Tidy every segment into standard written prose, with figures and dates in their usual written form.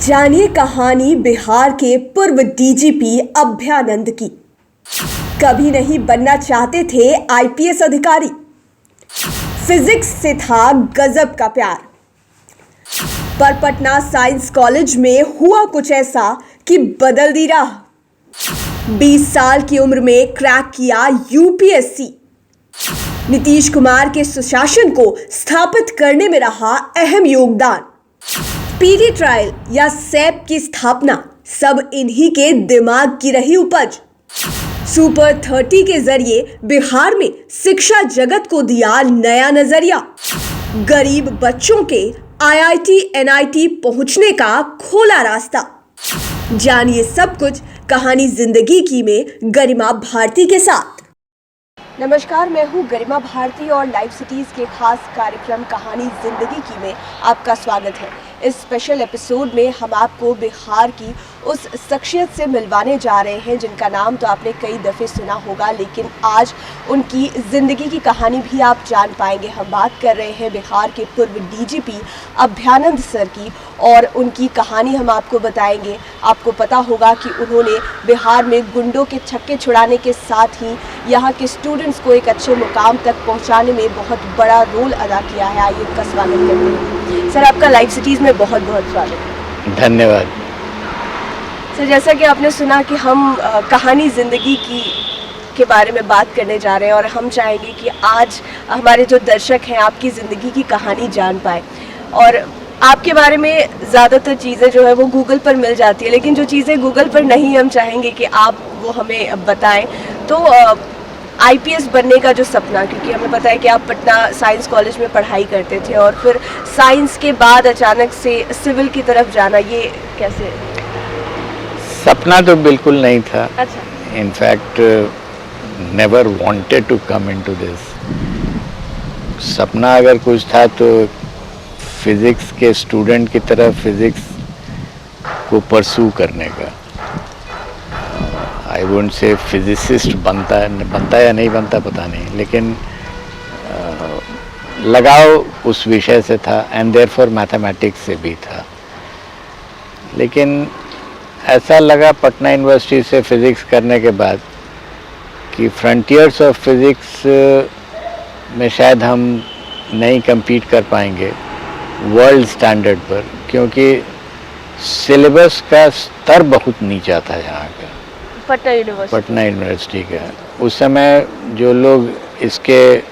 जानिए कहानी बिहार के पूर्व डीजीपी अभयानंद की। कभी नहीं बनना चाहते थे आईपीएस अधिकारी। फिजिक्स से था गजब का प्यार, पर पटना साइंस कॉलेज में हुआ कुछ ऐसा कि बदल दी राह। 20 साल की उम्र में क्रैक किया यूपीएससी। नीतीश कुमार के सुशासन को स्थापित करने में रहा अहम योगदान। पीडी ट्रायल या सैप की स्थापना सब इन्हीं के दिमाग की रही उपज। सुपर 30 के जरिए बिहार में शिक्षा जगत को दिया नया नजरिया। गरीब बच्चों के आईआईटी एनआईटी पहुंचने का खोला रास्ता। जानिए सब कुछ कहानी जिंदगी की में गरिमा भारती के साथ। नमस्कार, मैं हूं गरिमा भारती और लाइव सिटीज के खास कार्यक्रम कहानी जिंदगी की में आपका स्वागत है। इस स्पेशल एपिसोड में हम आपको बिहार की उस शख्सियत से मिलवाने जा रहे हैं जिनका नाम तो आपने कई दफ़े सुना होगा, लेकिन आज उनकी ज़िंदगी की कहानी भी आप जान पाएंगे। हम बात कर रहे हैं बिहार के पूर्व डीजीपी अभयानंद सर की और उनकी कहानी हम आपको बताएंगे। आपको पता होगा कि उन्होंने बिहार में गुंडों के छक्के छुड़ाने के साथ ही यहाँ के स्टूडेंट्स को एक अच्छे मुकाम तक पहुँचाने में बहुत बड़ा रोल अदा किया है। आइए उनका स्वागत करते हैं। सर, आपका लाइव सिटीज़ में बहुत बहुत स्वागत है। धन्यवाद सर। जैसा कि आपने सुना कि हम कहानी ज़िंदगी के बारे में बात करने जा रहे हैं और हम चाहेंगे कि आज हमारे जो दर्शक हैं आपकी ज़िंदगी की कहानी जान पाए। और आपके बारे में ज़्यादातर चीज़ें जो है वो गूगल पर मिल जाती है, लेकिन जो चीज़ें गूगल पर नहीं, हम चाहेंगे कि आप वो हमें बताएं। तो आईपीएस बनने का जो सपना, क्योंकि हमें पता है कि आप पटना साइंस कॉलेज में पढ़ाई करते थे और फिर साइंस के बाद अचानक से सिविल की तरफ जाना, ये कैसे? सपना तो बिल्कुल नहीं था। अच्छा। In fact never wanted to come into this. सपना अगर कुछ था तो फिज़िक्स के स्टूडेंट की तरह फिज़िक्स को परस्यू करने का। आई वुडंट से फिजिसिस्ट बनता या नहीं बनता पता नहीं, लेकिन लगाव उस विषय से था एंड देयरफॉर मैथमेटिक्स से भी था। लेकिन ऐसा लगा पटना यूनिवर्सिटी से फिज़िक्स करने के बाद कि फ्रंटियर्स ऑफ फिज़िक्स में शायद हम नहीं compete कर पाएंगे वर्ल्ड स्टैंडर्ड पर, क्योंकि सिलेबस का स्तर बहुत नीचा था यहाँ का, पटना यूनिवर्सिटी का। उस समय जो लोग इसके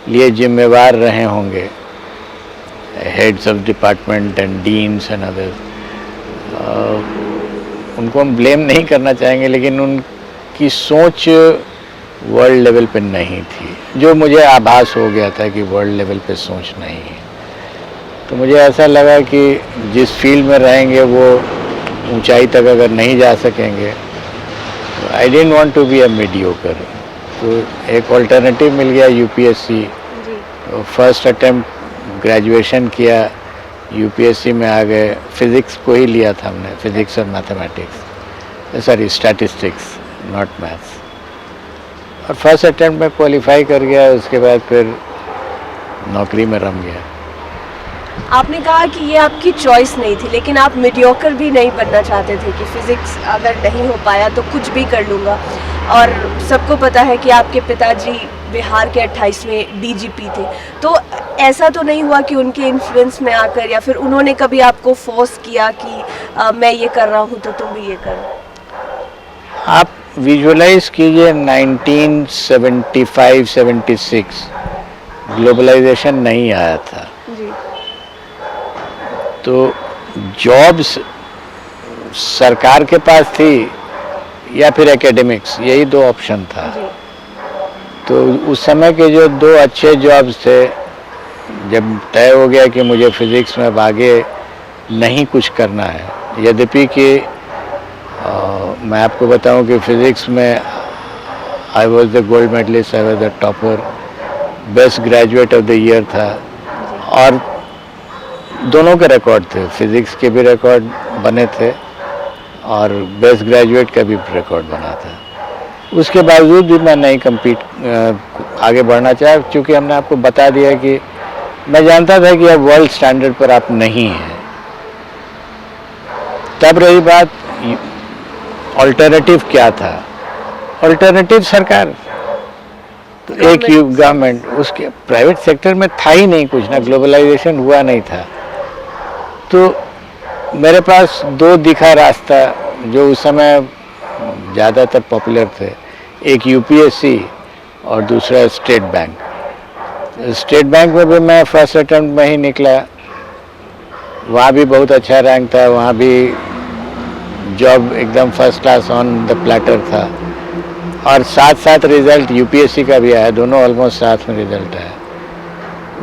लिए जिम्मेवार रहे होंगे, heads of department and deans and others, उनको हम ब्लेम नहीं करना चाहेंगे, लेकिन उनकी सोच वर्ल्ड लेवल पे नहीं थी, जो मुझे आभास हो गया था कि वर्ल्ड लेवल पे सोच नहीं है। तो मुझे ऐसा लगा कि जिस फील्ड में रहेंगे वो ऊंचाई तक अगर नहीं जा सकेंगे, तो I didn't want to be a mediocre. तो एक ऑल्टरनेटिव मिल गया यूपीएससी। फर्स्ट अटेम्प्ट ग्रेजुएशन किया, यूपीएससी में आ गए। फिज़िक्स को ही लिया था हमने, फिज़िक्स और mathematics, sorry statistics, not maths. और फर्स्ट अटेम्प्ट में क्वालिफाई कर गया, उसके बाद फिर नौकरी में रम गया। आपने कहा कि ये आपकी चॉइस नहीं थी, लेकिन आप मीडियोकर भी नहीं बनना चाहते थे कि फिज़िक्स अगर नहीं हो पाया तो कुछ भी कर लूँगा। और सबको पता है कि आपके पिताजी बिहार के 28वें डीजीपी थे, तो ऐसा तो नहीं हुआ कि उनके इन्फ्लुएंस में आकर या फिर उन्होंने कभी आपको फोर्स किया कि मैं ये कर रहा हूँ तो तुम भी ये करो? आप विजुअलाइज कीजिए 1975-76 ग्लोबलाइजेशन नहीं आया था जी। तो जॉब्स सरकार के पास थी या फिर एकेडमिक्स, यही दो ऑप्शन था जी। तो उस समय के जो दो अच्छे जॉब्स थे, जब तय हो गया कि मुझे फिज़िक्स में अब आगे नहीं कुछ करना है, यद्यपि कि मैं आपको बताऊं कि फिज़िक्स में I was the gold medallist, I was the topper, best graduate of the year था। और दोनों के रिकॉर्ड थे, फिज़िक्स के भी रिकॉर्ड बने थे और बेस्ट ग्रेजुएट का भी रिकॉर्ड बना था। उसके बावजूद भी मैं नहीं आगे बढ़ना चाहा, क्योंकि हमने आपको बता दिया कि मैं जानता था कि अब वर्ल्ड स्टैंडर्ड पर आप नहीं हैं। तब रही बात ऑल्टरनेटिव क्या था, ऑल्टरनेटिव सरकार, तो एक गवर्नमेंट, उसके प्राइवेट सेक्टर में था ही नहीं कुछ ना, ग्लोबलाइजेशन हुआ नहीं था। तो मेरे पास दो दिखा रास्ता जो उस समय ज़्यादातर पॉपुलर थे, एक यूपीएससी और दूसरा स्टेट बैंक। स्टेट बैंक में भी मैं फर्स्ट अटेम्प्ट में ही निकला, वहाँ भी बहुत अच्छा रैंक था, वहाँ भी जॉब एकदम first class on the platter था, और साथ साथ रिज़ल्ट यूपीएससी का भी आया, दोनों ऑलमोस्ट साथ में रिज़ल्ट आया।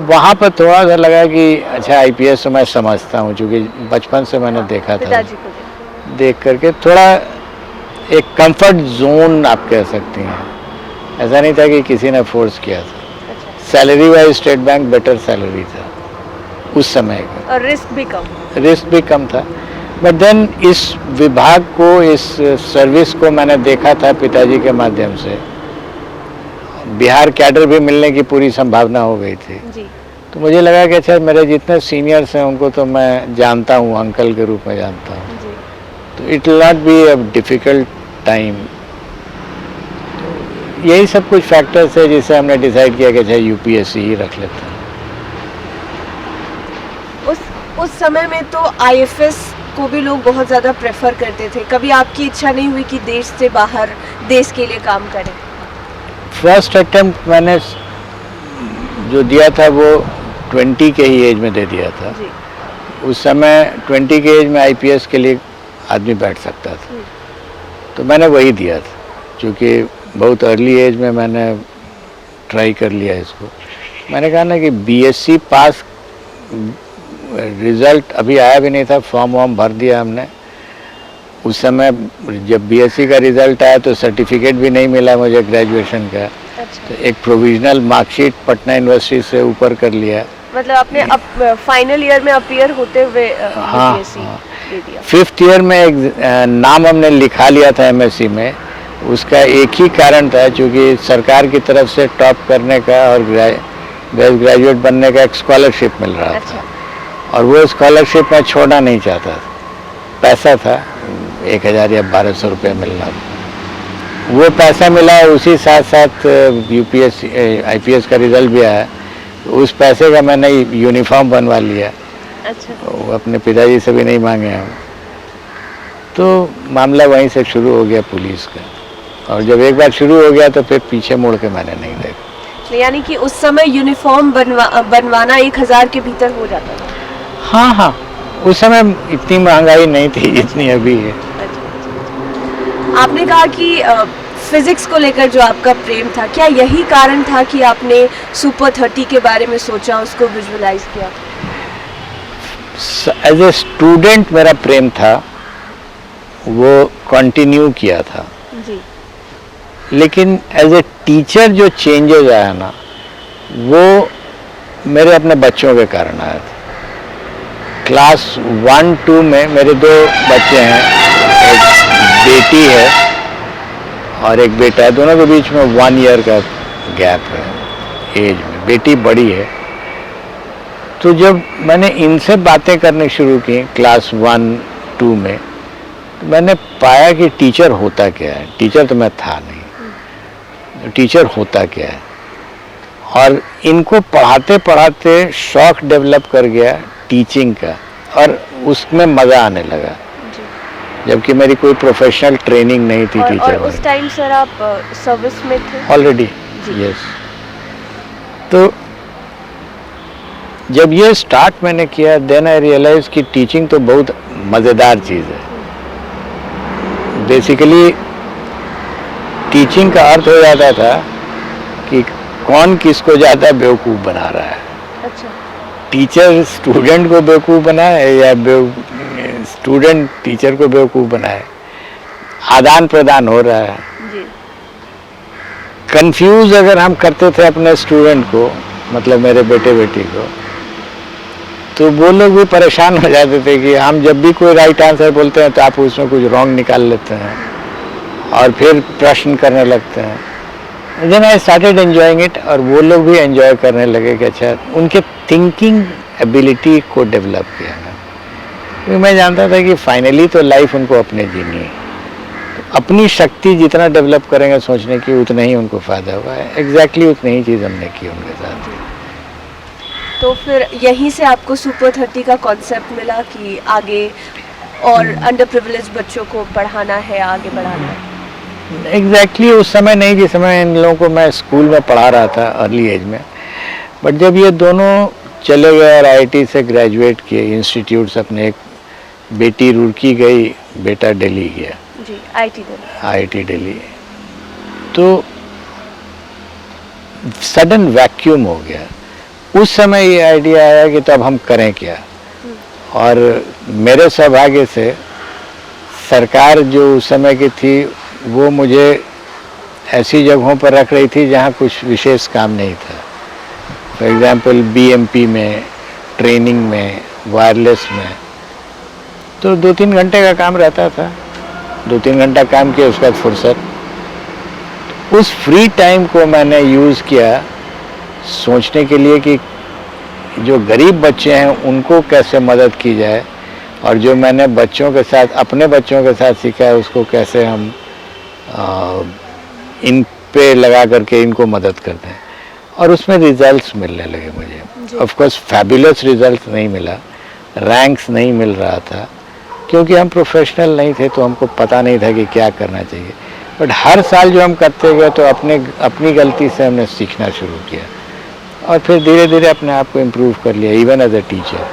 वहाँ पर थोड़ा सा लगा कि अच्छा आईपीएस तो मैं समझता हूँ, क्योंकि बचपन से मैंने देखा था, देख करके थोड़ा एक कंफर्ट जोन आप कह सकती हैं। ऐसा नहीं था कि किसी ने फोर्स किया था। Salary wise state bank better salary था उस समय का, और रिस्क भी कम था। बट देन इस विभाग को, इस सर्विस को मैंने देखा था पिताजी के माध्यम से, बिहार कैडर भी मिलने की पूरी संभावना हो गई थी जी। तो मुझे लगा कि अच्छा मेरे जितने सीनियर्स हैं उनको तो मैं जानता हूँ, अंकल के रूप में जानता हूँ, तो it will not be a difficult time. यही सब कुछ फैक्टर्स है जिससे हमने डिसाइड किया कि अच्छा यूपीएससी ही रख लेते हैं। उस समय में तो आईएफएस को भी लोग बहुत ज़्यादा प्रेफर करते थे, कभी आपकी इच्छा नहीं हुई कि देश से बाहर देश के लिए काम करें? फर्स्ट अटेम्प्ट मैंने जो दिया था वो 20 के ही एज में दे दिया था जी। उस समय 20 के एज में आईपीएस के लिए आदमी बैठ सकता था, तो मैंने वही दिया था, क्योंकि बहुत अर्ली एज में मैंने ट्राई कर लिया इसको। मैंने कहा ना कि बीएससी पास रिज़ल्ट अभी आया भी नहीं था, फॉर्म वॉर्म भर दिया हमने। उस समय जब बीएससी का रिज़ल्ट आया तो सर्टिफिकेट भी नहीं मिला मुझे ग्रेजुएशन का। अच्छा। तो एक प्रोविजनल मार्कशीट पटना यूनिवर्सिटी से ऊपर कर लिया। मतलब आपने फाइनल ईयर में अपीयर होते हुए बीएससी दे दिया। 5th ईयर में एक नाम हमने लिखा लिया था एमएससी में। उसका एक ही कारण था, क्योंकि सरकार की तरफ से टॉप करने का और ग्रेजुएट बनने का एक स्कॉलरशिप मिल रहा था, और वो स्कॉलरशिप मैं छोड़ना नहीं चाहता था। पैसा था 1000 या 1200 रुपये मिलना, वो पैसा मिला, उसी साथ साथ यूपीएससी आईपीएस का रिज़ल्ट भी आया। उस पैसे का मैंने यूनिफॉर्म बनवा लिया। अच्छा। वो अपने पिताजी से भी नहीं मांगे हम, तो मामला वहीं से शुरू हो गया पुलिस का, और जब एक बार शुरू हो गया तो फिर पीछे मुड़ के मैंने नहीं देखा। यानी कि उस समय यूनिफॉर्म बनवाना 1000 के भीतर हो जाता था? हाँ, उस समय इतनी महंगाई नहीं थी जितनी अभी है। आपने कहा कि फिजिक्स को लेकर जो आपका प्रेम था, क्या यही कारण था कि आपने सुपर 30 के बारे में सोचा, उसको विजुअलाइज किया? एज ए स्टूडेंट मेरा प्रेम था, वो कंटिन्यू किया था जी। लेकिन एज ए टीचर जो चेंजेस आया ना, वो मेरे अपने बच्चों के कारण आया था। क्लास 1-2 में मेरे 2 बच्चे हैं, एक बेटी है और एक बेटा है, दोनों के बीच में 1 ईयर का गैप है एज में, बेटी बड़ी है। तो जब मैंने इनसे बातें करनी शुरू की क्लास 1-2 में, तो मैंने पाया कि टीचर होता क्या है। टीचर तो मैं था नहीं, टीचर होता क्या है, और इनको पढ़ाते पढ़ाते शौक डेवलप कर गया टीचिंग का, और उसमें मज़ा आने लगा, जबकि मेरी कोई प्रोफेशनल ट्रेनिंग नहीं थी टीचर। और उस टाइम सर आप सर्विस में थे ऑलरेडी? यस। तो जब ये स्टार्ट मैंने किया, देन आई रियलाइज कि टीचिंग तो बहुत मज़ेदार चीज़ है। बेसिकली टीचिंग का अर्थ हो जाता था कि कौन किसको ज़्यादा बेवकूफ़ बना रहा है। अच्छा। टीचर स्टूडेंट को बेवकूफ़ बनाए या स्टूडेंट टीचर को बेवकूफ़ बनाए, आदान प्रदान हो रहा है जी। कंफ्यूज अगर हम करते थे अपने स्टूडेंट को, मतलब मेरे बेटे बेटी को, तो वो लोग भी परेशान हो जाते थे कि हम जब भी कोई राइट आंसर बोलते हैं तो आप उसमें कुछ रॉन्ग निकाल लेते हैं और फिर प्रश्न करने लगते हैं। Then I started enjoying it, और वो लोग भी एंजॉय करने लगे कि अच्छा, उनके थिंकिंग एबिलिटी को डेवलप किया है। क्योंकि मैं जानता था कि फाइनली तो लाइफ उनको अपने जीनी है, अपनी शक्ति जितना डेवलप करेंगे सोचने की उतना ही उनको फ़ायदा होगा। एग्जैक्टली उतनी ही चीज़ हमने की उनके साथ। तो फिर यहीं से आपको सुपर 30 का कॉन्सेप्ट मिला कि आगे और अंडर प्रिविलेज बच्चों को पढ़ाना है, आगे बढ़ाना है। एग्जैक्टली उस समय नहीं, जिस समय इन लोगों को मैं स्कूल में पढ़ा रहा था अर्ली एज में, बट जब ये दोनों चले गए और IIT से ग्रेजुएट किए इंस्टीट्यूट्स अपने, एक बेटी रुड़की गई, बेटा दिल्ली गया जी, IIT दिल्ली, तो सडन वैक्यूम हो गया। उस समय ये आइडिया आया कि तब हम करें क्या, और मेरे सौभाग्य से सरकार जो उस समय की थी वो मुझे ऐसी जगहों पर रख रही थी जहाँ कुछ विशेष काम नहीं था। फॉर एग्ज़ाम्पल BMP में, ट्रेनिंग में, वायरलेस में, तो 2-3 घंटे का काम रहता था। 2-3 घंटा काम किया, उसके बाद फुर्सत। उस फ्री टाइम को मैंने यूज़ किया सोचने के लिए कि जो गरीब बच्चे हैं उनको कैसे मदद की जाए, और जो मैंने बच्चों के साथ, अपने बच्चों के साथ सीखा है उसको कैसे हम इन पे लगा करके इनको मदद करते हैं। और उसमें रिजल्ट्स मिलने लगे मुझे। ऑफ कोर्स फैबुलस रिजल्ट्स नहीं मिला, रैंक्स नहीं मिल रहा था, क्योंकि हम प्रोफेशनल नहीं थे, तो हमको पता नहीं था कि क्या करना चाहिए। बट हर साल जो हम करते गए तो अपनी गलती से हमने सीखना शुरू किया, और फिर धीरे धीरे अपने आप को इम्प्रूव कर लिया, इवन एज अ टीचर।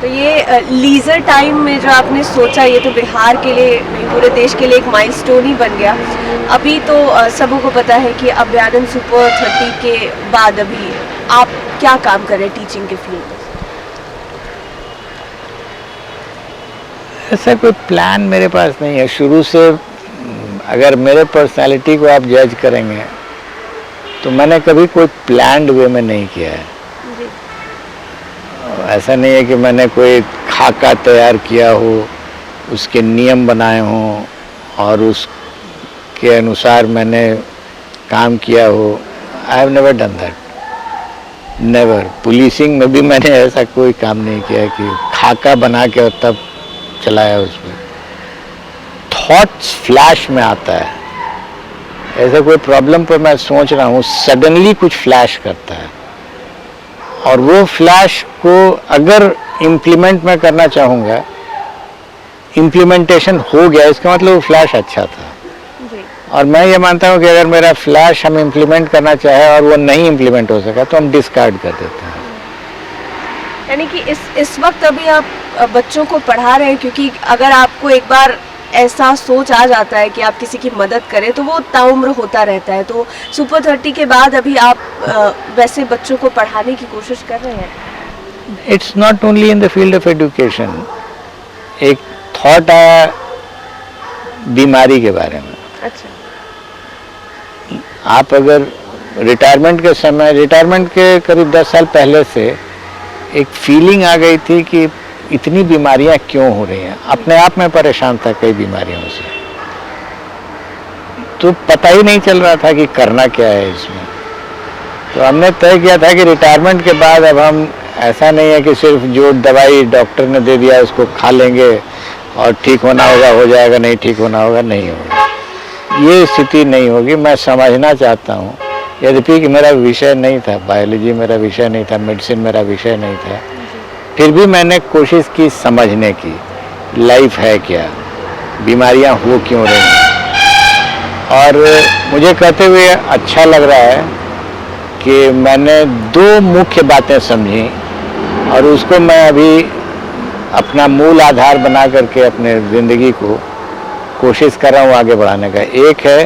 तो ये लीजर टाइम में जो आपने सोचा, ये तो बिहार के लिए नहीं पूरे देश के लिए एक माइलस्टोन ही बन गया। अभी तो सबों को पता है कि अभ्यानंद सुपर 30 के बाद अभी आप क्या काम कर रहे हैं टीचिंग के फील्ड में? ऐसा कोई प्लान मेरे पास नहीं है शुरू से। अगर मेरे पर्सनालिटी को आप जज करेंगे तो मैंने कभी कोई प्लान्ड वे में नहीं किया है। जी। ऐसा नहीं है कि मैंने कोई खाका तैयार किया हो, उसके नियम बनाए हों और उसके अनुसार मैंने काम किया हो। I have never done that, never. Policing में भी मैंने ऐसा कोई काम नहीं किया कि खाका बना के और तब चलाया उसमें। थॉट्स फ्लैश में आता है, ऐसा कोई प्रॉब्लम पर मैं सोच रहा हूँ, सडनली कुछ फ्लैश करता है, और वो फ्लैश को अगर इम्प्लीमेंट मैं करना चाहूँगा, इम्प्लीमेंटेशन हो गया, इसका मतलब वो फ्लैश अच्छा था। जी। और मैं ये मानता हूँ कि अगर मेरा फ्लैश हम इम्प्लीमेंट करना चाहे और वो नहीं इम्प्लीमेंट हो सका तो हम डिस्कार्ड कर देते हैं। यानी कि इस वक्त अभी आप बच्चों को पढ़ा रहे हैं, क्योंकि अगर आपको एक बार ऐसा सोच आ जाता है कि आप किसी की मदद करें तो वो ताउम्र होता रहता है। तो सुपर 30 के बाद अभी आप वैसे बच्चों को पढ़ाने की कोशिश कर रहे हैं? It's not only in the field of education. एक थॉट आया बीमारी के बारे में। अच्छा। आप अगर रिटायरमेंट के समय, रिटायरमेंट के करीब 10 साल पहले से एक फीलिंग आ गई थी कि इतनी बीमारियां क्यों हो रही हैं। अपने आप में परेशान था कई बीमारियों से, तो पता ही नहीं चल रहा था कि करना क्या है इसमें। तो हमने तय किया था कि रिटायरमेंट के बाद अब हम, ऐसा नहीं है कि सिर्फ जो दवाई डॉक्टर ने दे दिया उसको खा लेंगे और ठीक होना होगा हो जाएगा, नहीं ठीक होना होगा नहीं होगा, ये स्थिति नहीं होगी। मैं समझना चाहता हूँ, यद्यपि कि मेरा विषय नहीं था, बायोलॉजी मेरा विषय नहीं था, मेडिसिन मेरा विषय नहीं था, फिर भी मैंने कोशिश की समझने की, लाइफ है क्या, बीमारियां हो क्यों रही हैं। और मुझे कहते हुए अच्छा लग रहा है कि मैंने 2 मुख्य बातें समझी और उसको मैं अभी अपना मूल आधार बना करके अपने ज़िंदगी को कोशिश कर रहा हूँ आगे बढ़ाने का। एक है,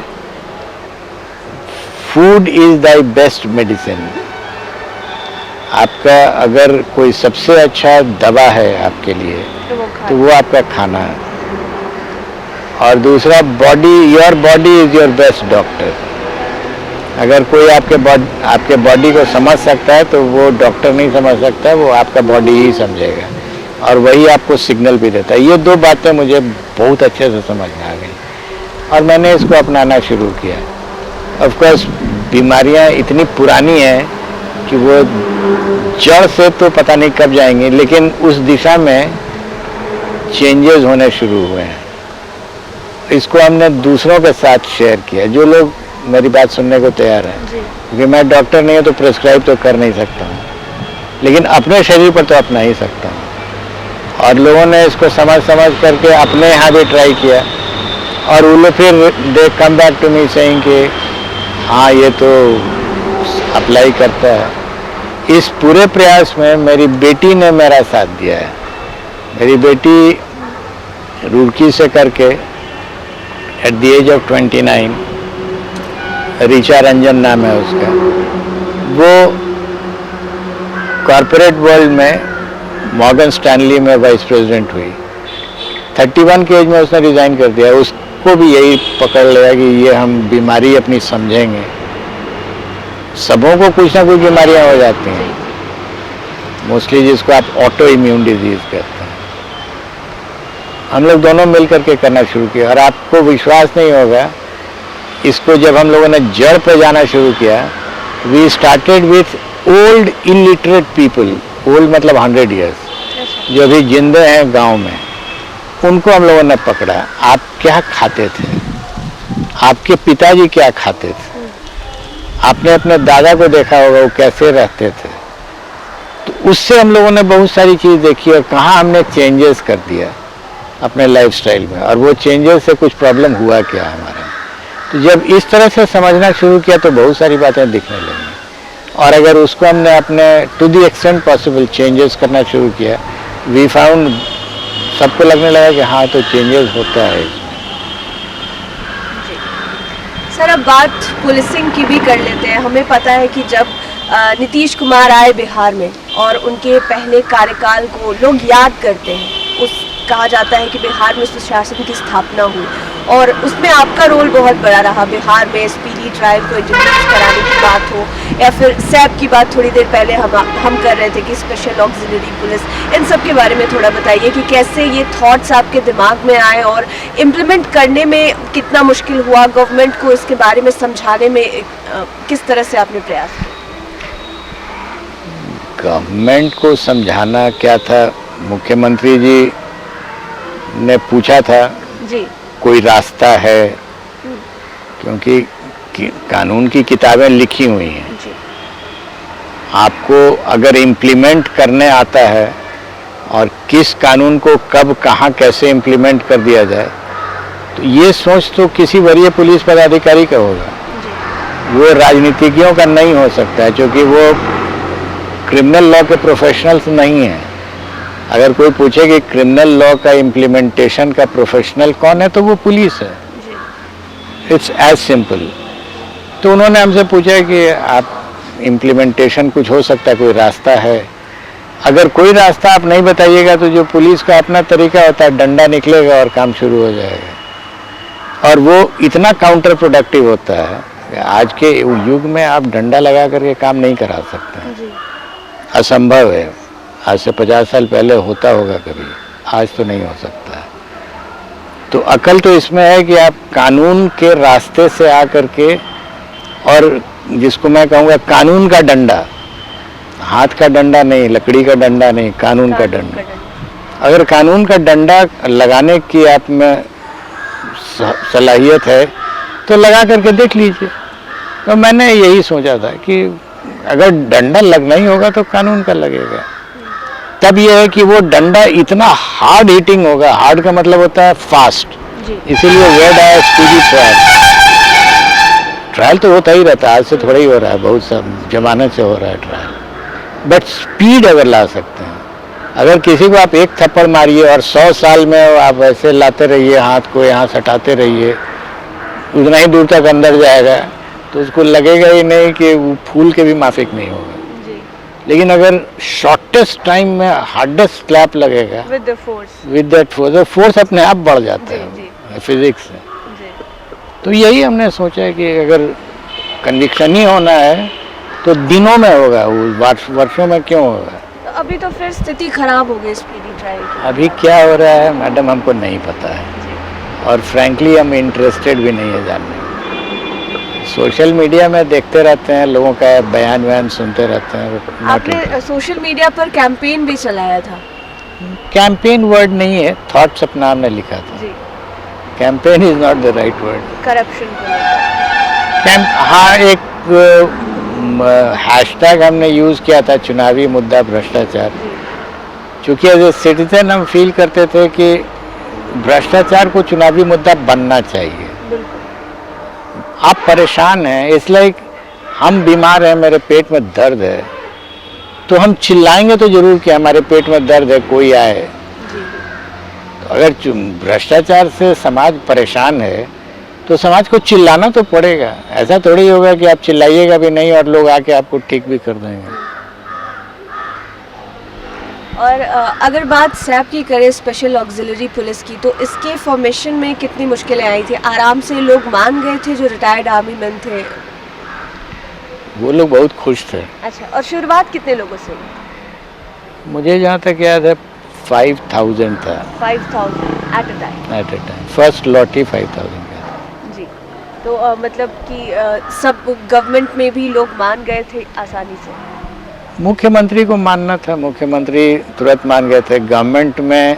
food is the best medicine. आपका अगर कोई सबसे अच्छा दवा है आपके लिए तो वो आपका खाना है। और दूसरा, your body is your best doctor. अगर कोई आपके बॉडी को समझ सकता है तो वो डॉक्टर नहीं समझ सकता, वो आपका बॉडी ही समझेगा और वही आपको सिग्नल भी देता है। ये 2 बातें मुझे बहुत अच्छे से समझ में आ गई और मैंने इसको अपनाना शुरू किया। ऑफ कोर्स बीमारियां इतनी पुरानी हैं कि वो जड़ से तो पता नहीं कब जाएंगी, लेकिन उस दिशा में चेंजेस होने शुरू हुए हैं। इसको हमने दूसरों के साथ शेयर किया, जो लोग मेरी बात सुनने को तैयार हैं, क्योंकि मैं डॉक्टर नहीं हूँ तो प्रिस्क्राइब तो कर नहीं सकता हूँ, लेकिन अपने शरीर पर तो अपना ही सकता हूँ। और लोगों ने इसको समझ करके अपने यहाँ भी ट्राई किया, और वो लोग फिर they come back to me saying कि हाँ ये तो अप्लाई करता है। इस पूरे प्रयास में मेरी बेटी ने मेरा साथ दिया है। मेरी बेटी रुड़की से करके at the age of 29, Richa Ranjan नाम है उसका, वो कॉरपोरेट वर्ल्ड में मॉर्गन स्टैनली में वाइस प्रेसिडेंट हुई। 31 के एज में उसने रिजाइन कर दिया। उसको भी यही पकड़ लिया कि ये हम बीमारी अपनी समझेंगे। सबों को कुछ ना कुछ बीमारियां हो जाती हैं, मोस्टली जिसको आप ऑटो इम्यून डिजीज कहते हैं। हम लोग दोनों मिल करके करना शुरू किया, और आपको विश्वास नहीं होगा, इसको जब हम लोगों ने जड़ पे जाना शुरू किया, we started with old illiterate people, old मतलब 100 ईयर्स, जो अभी जिंदे हैं गांव में, उनको हम लोगों ने पकड़ा। आप क्या खाते थे, आपके पिताजी क्या खाते थे, आपने अपने दादा को देखा होगा वो कैसे रहते थे। तो उससे हम लोगों ने बहुत सारी चीज़ देखी, और कहाँ हमने चेंजेस कर दिया अपने लाइफस्टाइल में, और वो चेंजेस से कुछ प्रॉब्लम हुआ क्या हमारे। तो जब इस तरह से समझना शुरू किया तो बहुत सारी बातें दिखने लगी, और अगर उसको हमने अपने to the extent possible changes करना शुरू किया, वी फाउंड, सबको लगने लगा कि हाँ तो चेंजेस होता है इसमें। सर, अब बात पुलिसिंग की भी कर लेते हैं। हमें पता है कि जब नीतीश कुमार आए बिहार में, और उनके पहले कार्यकाल को लोग याद करते हैं, उस कहा जाता है कि बिहार में सुशासन की स्थापना हुई, और उसमें आपका रोल बहुत बड़ा रहा। बिहार में स्पीडी ट्रायल को इंट्रोड्यूस कराने की बात हो, या फिर सैप की बात थोड़ी देर पहले हम कर रहे थे कि स्पेशल ऑक्सिलरी पुलिस, इन सब के बारे में थोड़ा बताइए कि कैसे ये थॉट्स आपके दिमाग में आए, और इम्प्लीमेंट करने में कितना मुश्किल हुआ, गवर्नमेंट को इसके बारे में समझाने में किस तरह से आपने प्रयास किया? गवर्नमेंट को समझाना क्या था, मुख्यमंत्री जी ने पूछा था जी, कोई रास्ता है, क्योंकि कानून की किताबें लिखी हुई हैं जी, आपको अगर इम्प्लीमेंट करने आता है, और किस कानून को कब कहाँ कैसे इम्प्लीमेंट कर दिया जाए, तो ये सोच तो किसी वरीय पुलिस पदाधिकारी का होगा, वो राजनीतिज्ञों का नहीं हो सकता है, क्योंकि वो क्रिमिनल लॉ के प्रोफेशनल्स नहीं हैं। अगर कोई पूछे कि क्रिमिनल लॉ का इम्प्लीमेंटेशन का प्रोफेशनल कौन है, तो वो पुलिस है। It's as simple. तो उन्होंने हमसे पूछा कि आप इम्प्लीमेंटेशन कुछ हो सकता है, कोई रास्ता है। अगर कोई रास्ता आप नहीं बताइएगा तो जो पुलिस का अपना तरीका होता है, डंडा निकलेगा और काम शुरू हो जाएगा, और वो इतना काउंटर प्रोडक्टिव होता है कि आज के युग में आप डंडा लगा करके काम नहीं करा सकते हैं, असंभव है। आज से 50 साल पहले होता होगा कभी, आज तो नहीं हो सकता है। तो अकल तो इसमें है कि आप कानून के रास्ते से आकर के, और जिसको मैं कहूँगा कानून का डंडा, हाथ का डंडा नहीं, लकड़ी का डंडा नहीं, कानून का डंडा। अगर कानून का डंडा लगाने की आप में सलाहियत है तो लगा करके देख लीजिए। तो मैंने यही सोचा था कि अगर डंडा लगना ही होगा तो कानून का लगेगा। तब यह है कि वो डंडा इतना हार्ड हिटिंग होगा, हार्ड का मतलब होता है फास्ट, इसीलिए वर्ड आया स्पीडी ट्रायल। ट्रायल तो होता ही रहता है, आज से थोड़ा ही हो रहा है, बहुत सब जमाने से हो रहा है ट्रायल, बट स्पीड अगर ला सकते हैं। अगर किसी को आप एक थप्पड़ मारिए और 100 साल में आप ऐसे लाते रहिए, हाथ को यहाँ सटाते रहिए, उतना ही दूर तक अंदर जाएगा, तो उसको लगेगा ही नहीं कि वो फूल के भी माफिक नहीं होगा। लेकिन अगर शॉर्टेस्ट टाइम में हार्डेस्ट क्लैप लगेगा विद दैट फोर्स, फोर्स अपने आप बढ़ जाता है फिजिक्स से। तो यही हमने सोचा है कि अगर कन्विक्शन ही होना है तो दिनों में होगा, वो वर्षों में क्यों होगा। तो अभी तो फिर स्थिति खराब हो गई स्पीडी ट्रायल की। अभी क्या हो रहा है मैडम, हमको नहीं पता है, और फ्रैंकली हम इंटरेस्टेड भी नहीं है जानने में। सोशल मीडिया में देखते रहते हैं, लोगों का बयान सुनते रहते हैं। आपने सोशल मीडिया पर कैंपेन भी चलाया था कैंपेन वर्ड नहीं है, थॉट्स अपना हमने लिखा था। जी, campaign is not the right word. Corruption को लेकर। हाँ, एक हैशटैग हमने यूज़ किया था, चुनावी मुद्दा भ्रष्टाचार। जी, क्योंकि एज ए सिटीजन हम फील करते थे कि भ्रष्टाचार को चुनावी मुद्दा बनना चाहिए। बिल्कुल। आप परेशान हैं, इसलिए हम बीमार हैं, मेरे पेट में दर्द है, तो हम चिल्लाएंगे तो जरूर कि हमारे पेट में दर्द है, कोई आए। जी, तो अगर भ्रष्टाचार से समाज परेशान है तो समाज को चिल्लाना तो पड़ेगा। ऐसा थोड़ी होगा कि आप चिल्लाइएगा भी नहीं और लोग आके आपको ठीक भी कर देंगे। और अगर बात सैप की करें, स्पेशल ऑक्सिलरी पुलिस की, तो इसके फॉर्मेशन में कितनी मुश्किलें आई थी? आराम से लोग मान गए थे जो रिटायर्ड आर्मी मैन थे? वो लोग बहुत खुश थे। अच्छा, और शुरुआत कितने लोगों से? मुझे जहाँ तक याद है 5000 था 5000 at a time. At a time. First lot ही 5000 का। जी, तो मतलब कि सब गवर्नमेंट में भी लोग मान गए थे आसानी से? मुख्यमंत्री को मानना था, मुख्यमंत्री तुरंत मान गए थे। गवर्नमेंट में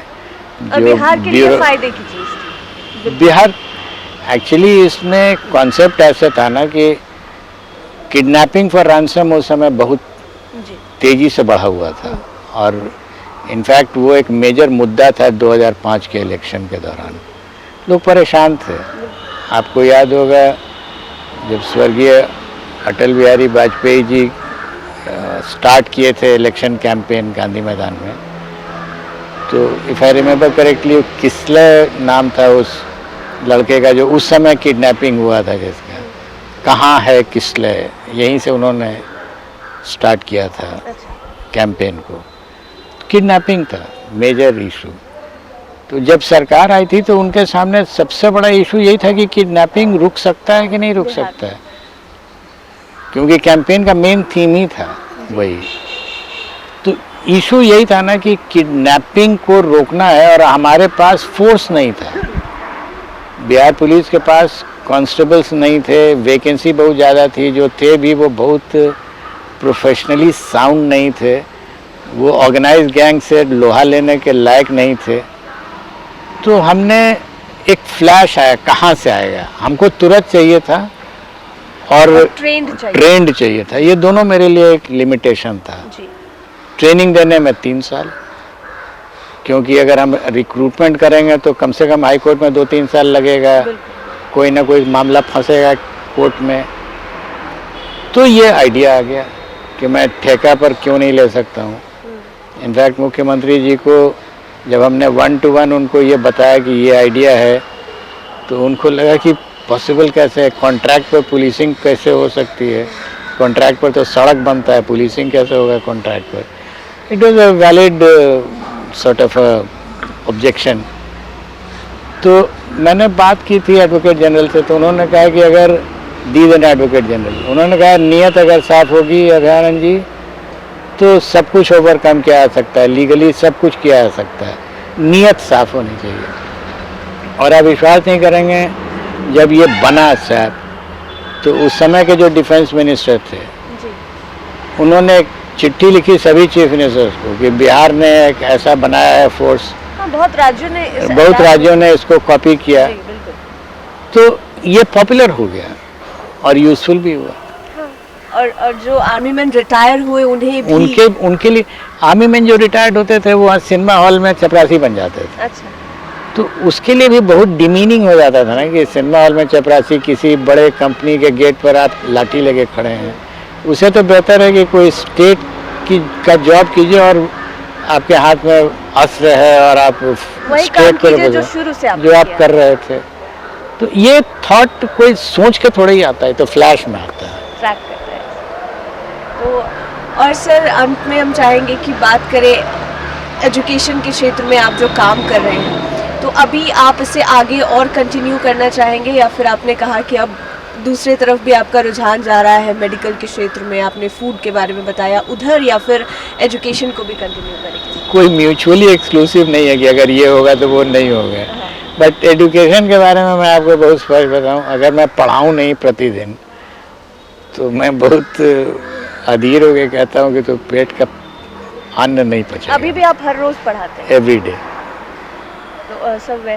और बिहार के लिए फायदे की चीज़ थी। बिहार एक्चुअली इसमें कॉन्सेप्ट ऐसा था ना कि किडनैपिंग फॉर रैंसम उस समय बहुत जी, तेज़ी से बढ़ा हुआ था और इनफैक्ट वो एक मेजर मुद्दा था 2005 के इलेक्शन के दौरान। लोग परेशान थे। आपको याद होगा जब स्वर्गीय अटल बिहारी वाजपेयी जी स्टार्ट किए थे इलेक्शन कैंपेन गांधी मैदान में, तो इफ़ आई रिमेंबर करेक्टली किसले नाम था उस लड़के का जो उस समय किडनैपिंग हुआ था, जिसका कहाँ है किसले, यहीं से उन्होंने स्टार्ट किया था अच्छा, कैंपेन को। किडनैपिंग था मेजर इशू। तो जब सरकार आई थी तो उनके सामने सबसे बड़ा इशू यही था कि किडनैपिंग रुक सकता है कि नहीं रुक बिहार सकता है, क्योंकि कैंपेन का मेन थीम ही था वही। तो इशू यही था ना कि किडनैपिंग को रोकना है और हमारे पास फोर्स नहीं था। बिहार पुलिस के पास कांस्टेबल्स नहीं थे, वैकेंसी बहुत ज़्यादा थी, जो थे भी वो बहुत प्रोफेशनली साउंड नहीं थे, वो ऑर्गेनाइज गैंग से लोहा लेने के लायक नहीं थे। तो हमने एक फ्लैश आया, कहाँ से आएगा, हमको तुरंत चाहिए था और ट्रेंड चाहिए था। ये दोनों मेरे लिए एक लिमिटेशन था। जी, ट्रेनिंग देने में 3 साल, क्योंकि अगर हम रिक्रूटमेंट करेंगे तो कम से कम हाई कोर्ट में 2-3 साल लगेगा, कोई ना कोई मामला फंसेगा कोर्ट में। तो ये आइडिया आ गया कि मैं ठेका पर क्यों नहीं ले सकता हूँ। इनफैक्ट मुख्यमंत्री जी को जब हमने 1-to-1 उनको ये बताया कि ये आइडिया है, तो उनको लगा कि पॉसिबल कैसे है, कॉन्ट्रैक्ट पर पुलिसिंग कैसे हो सकती है, कॉन्ट्रैक्ट पर तो सड़क बनता है, पुलिसिंग कैसे होगा कॉन्ट्रैक्ट पर। It was a valid sort of objection. तो मैंने बात की थी एडवोकेट जनरल से, तो उन्होंने कहा कि अगर दीज एन एडवोकेट जनरल, उन्होंने कहा नियत अगर साफ होगी अभयानंद जी तो सब कुछ ओवरकम किया जा सकता है, लीगली सब कुछ किया जा सकता है, नियत साफ होनी चाहिए। और आप विश्वास नहीं करेंगे, जब ये बना सैप तो उस समय के जो डिफेंस मिनिस्टर थे जी, उन्होंने एक चिट्ठी लिखी सभी चीफ मिनिस्टर्स को कि बिहार ने एक ऐसा बनाया है फोर्स। हाँ, बहुत राज्यों ने इसको कॉपी किया। जी, बिल्कुल। तो ये पॉपुलर हो गया और यूजफुल भी हुआ। और जो आर्मी मैन रिटायर हुए उन्हें भी उनके लिए आर्मी मैन जो रिटायर्ड होते थे वो सिनेमा हॉल में चपरासी बन जाते थे। अच्छा, तो उसके लिए भी बहुत डिमीनिंग हो जाता था ना कि सिनेमा हॉल में चपरासी, किसी बड़े कंपनी के गेट पर आप लाठी लेके खड़े हैं। उसे तो बेहतर है कि कोई स्टेट का जॉब कीजिए और आपके हाथ में अस्त्र है और आप वही काम कीजिए जो शुरू से जो आप कर रहे थे। तो ये थॉट कोई सोच के थोड़ा ही आता है, तो फ्लैश में आता है। ट्रैक करता है। तो और सर, अंत में हम चाहेंगे कि बात करें एजुकेशन के क्षेत्र में आप जो काम कर रहे हैं, तो अभी आप इसे आगे और कंटिन्यू करना चाहेंगे या फिर आपने कहा कि अब दूसरे तरफ भी आपका रुझान जा रहा है मेडिकल के क्षेत्र में, आपने फूड के बारे में बताया उधर, या फिर एजुकेशन को भी कंटिन्यू करेंगे? कोई म्यूचुअली एक्सक्लूसिव नहीं है कि अगर ये होगा तो वो नहीं होगा। बट एजुकेशन के बारे में मैं आपको बहुत स्पष्ट बताऊं, अगर मैं पढ़ाऊं नहीं प्रतिदिन तो मैं बहुत अधीर हो के कहता हूं कि तो पेट का अन्न नहीं पचेगा। अभी भी आप हर रोज पढ़ाते हैं? Every day. तो सब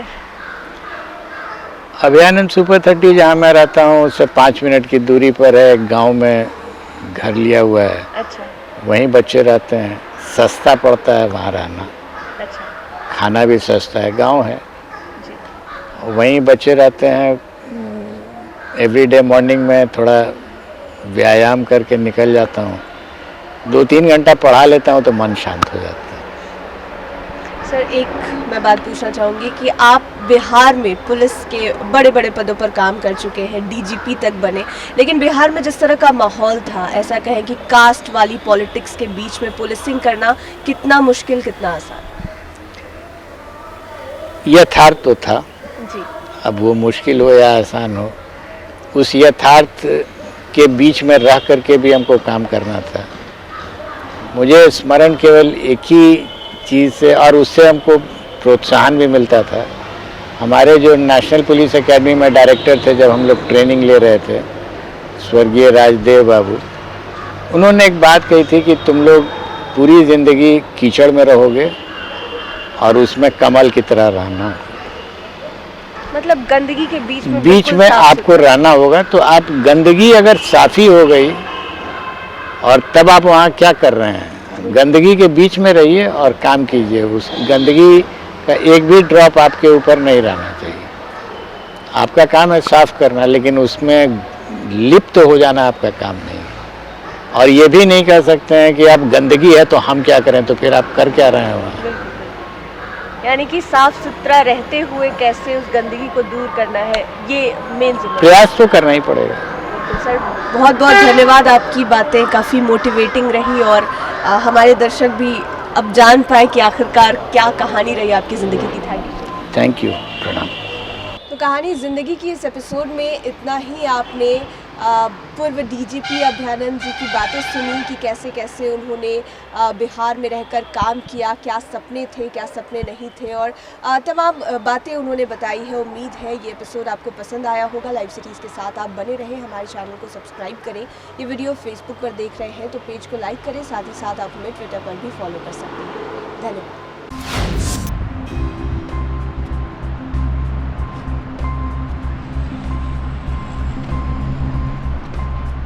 अभयानंद सुपर 30 जहाँ मैं रहता हूँ उससे 5 मिनट की दूरी पर है, एक गांव में घर लिया हुआ है। अच्छा वहीं बच्चे रहते हैं, सस्ता पड़ता है वहाँ रहना, अच्छा खाना भी सस्ता है, गांव है, जी। वहीं बच्चे रहते हैं। एवरी डे मॉर्निंग में थोड़ा व्यायाम करके निकल जाता हूँ, 2-3 घंटा पढ़ा लेता हूँ तो मन शांत हो जाता है। सर एक मैं बात पूछना चाहूँगी कि आप बिहार में पुलिस के बड़े बड़े पदों पर काम कर चुके हैं, डीजीपी तक बने, लेकिन बिहार में जिस तरह का माहौल था, ऐसा कहें कि कास्ट वाली पॉलिटिक्स के बीच में पुलिसिंग करना कितना मुश्किल कितना आसान? यथार्थ तो था, जी अब वो मुश्किल हो या आसान हो, उस यथार्थ के बीच में रह करके भी हमको काम करना था। मुझे स्मरण केवल एक ही चीज़ से, और उससे हमको प्रोत्साहन भी मिलता था। हमारे जो नेशनल पुलिस एकेडमी में डायरेक्टर थे, जब हम लोग ट्रेनिंग ले रहे थे, स्वर्गीय राजदेव बाबू, उन्होंने एक बात कही थी कि तुम लोग पूरी ज़िंदगी कीचड़ में रहोगे और उसमें कमल की तरह रहना, मतलब गंदगी के बीच में आपको रहना होगा। तो आप गंदगी अगर साफ़ी हो गई और तब आप वहाँ क्या कर रहे हैं, गंदगी के बीच में रहिए और काम कीजिए। उस गंदगी का एक भी ड्रॉप आपके ऊपर नहीं रहना चाहिए। आपका काम है साफ करना, लेकिन उसमें लिप्त हो जाना आपका काम नहीं है। और ये भी नहीं कह सकते हैं कि आप गंदगी है तो हम क्या करें, तो फिर आप कर क्या रहे हैं वहाँ। यानी कि साफ सुथरा रहते हुए कैसे उस गंदगी को दूर करना है, ये मेन प्रयास तो करना ही पड़ेगा। सर बहुत बहुत धन्यवाद, आपकी बातें काफ़ी मोटिवेटिंग रही और हमारे दर्शक भी अब जान पाए कि आखिरकार क्या कहानी रही आपकी ज़िंदगी की। थैंक यू, प्रणाम। तो कहानी ज़िंदगी की इस एपिसोड में इतना ही। आपने पूर्व डीजीपी अभयानंद जी की बातें सुनी कि कैसे कैसे उन्होंने बिहार में रहकर काम किया, क्या सपने थे क्या सपने नहीं थे, और तमाम बातें उन्होंने बताई है। उम्मीद है ये एपिसोड आपको पसंद आया होगा। लाइव सिटीज़ के साथ आप बने रहें, हमारे चैनल को सब्सक्राइब करें। ये वीडियो फेसबुक पर देख रहे हैं तो पेज को लाइक करें, साथ ही साथ आप हमें ट्विटर पर भी फॉलो कर सकते हैं। धन्यवाद।